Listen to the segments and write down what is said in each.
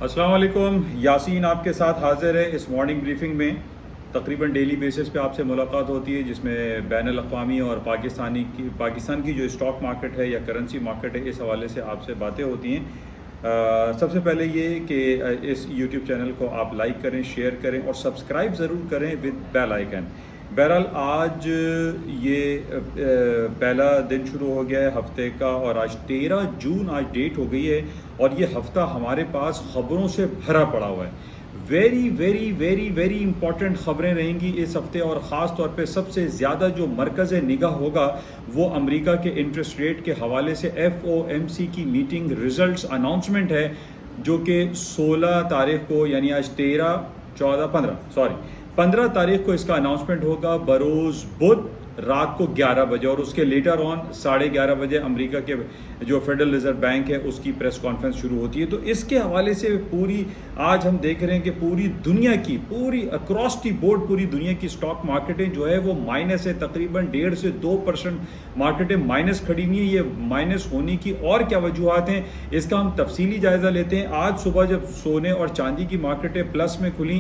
السلام علیکم، یاسین آپ کے ساتھ حاضر ہے اس مارننگ بریفنگ میں۔ تقریباً ڈیلی بیسس پہ آپ سے ملاقات ہوتی ہے، جس میں بین الاقوامی اور پاکستان کی جو اسٹاک مارکیٹ ہے یا کرنسی مارکیٹ ہے، اس حوالے سے آپ سے باتیں ہوتی ہیں۔ سب سے پہلے یہ کہ اس یوٹیوب چینل کو آپ لائک کریں، شیئر کریں اور سبسکرائب ضرور کریں ود بیل آئیکن۔ بہرحال آج یہ پہلا دن شروع ہو گیا ہے ہفتے کا، اور آج 13 جون آج ڈیٹ ہو گئی ہے، اور یہ ہفتہ ہمارے پاس خبروں سے بھرا پڑا ہوا ہے۔ Very very very very important خبریں رہیں گی اس ہفتے، اور خاص طور پہ سب سے زیادہ جو مرکز نگاہ ہوگا وہ امریکہ کے انٹرسٹ ریٹ کے حوالے سے FOMC کی میٹنگ ریزلٹس اناؤنسمنٹ ہے، جو کہ 16 تاریخ کو، یعنی آج 15 تاریخ کو اس کا اناؤنسمنٹ ہوگا بروز بدھ رات کو 11 بجے، اور اس کے لیٹر آن 11:30 بجے امریکہ کے جو فیڈرل ریزرو بینک ہے اس کی پریس کانفرنس شروع ہوتی ہے۔ تو اس کے حوالے سے آج ہم دیکھ رہے ہیں کہ پوری دنیا کی اکراس دی بورڈ پوری دنیا کی اسٹاک مارکیٹیں جو ہے وہ مائنس ہے، تقریباً 1.5 سے 2% مارکیٹیں مائنس کھڑی ہوئی ہیں۔ یہ مائنس ہونے کی اور کیا وجوہات ہیں، اس کا ہم تفصیلی جائزہ لیتے ہیں۔ آج صبح جب سونے اور چاندی کی مارکیٹیں پلس میں کھلیں،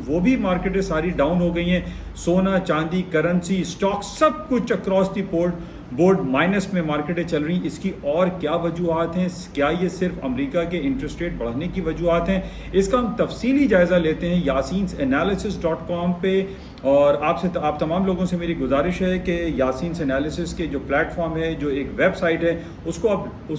وہ بھی مارکیٹیں ساری ڈاؤن ہو گئی ہیں۔ سونا، چاندی، کرنسی، اسٹاک، سب کچھ اکراس دی بورڈ مائنس میں مارکیٹیں چل رہی ہیں۔ اس کی اور کیا وجوہات ہیں؟ کیا یہ صرف امریکہ کے انٹرسٹ ریٹ بڑھنے کی وجوہات ہیں؟ اس کا ہم تفصیلی جائزہ لیتے ہیں yasinsanalysis.com پہ، اور آپ تمام لوگوں سے میری گزارش ہے کہ یاسینس انالیسس کے جو پلیٹ فارم ہے، جو ایک ویب سائٹ ہے، اس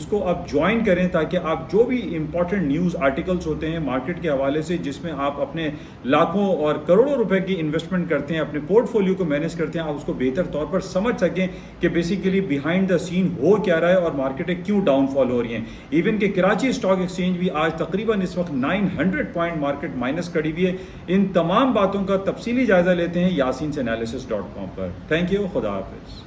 کو آپ جوائن کریں، تاکہ آپ جو بھی امپورٹنٹ نیوز آرٹیکلز ہوتے ہیں مارکیٹ کے حوالے سے، جس میں آپ اپنے لاکھوں اور کروڑوں روپے کی انویسٹمنٹ کرتے ہیں، اپنے پورٹ فولیو کو مینیج کرتے ہیں، آپ اس کو بہتر طور پر سمجھ سکیں کہ بیسیکلی بیہائنڈ دا سین ہو کیا رہا ہے اور مارکیٹیں کیوں ڈاؤن فال ہو رہی ہیں۔ ایون کہ کراچی اسٹاک ایکسچینج بھی آج تقریباً اس وقت 900 پوائنٹ مارکیٹ مائنس کھڑی ہوئی ہے۔ ان تمام باتوں کا تفصیلی جائزہ لیتے ہیں yasinsanalysis.com پر۔ تھینک یو، خدا حافظ۔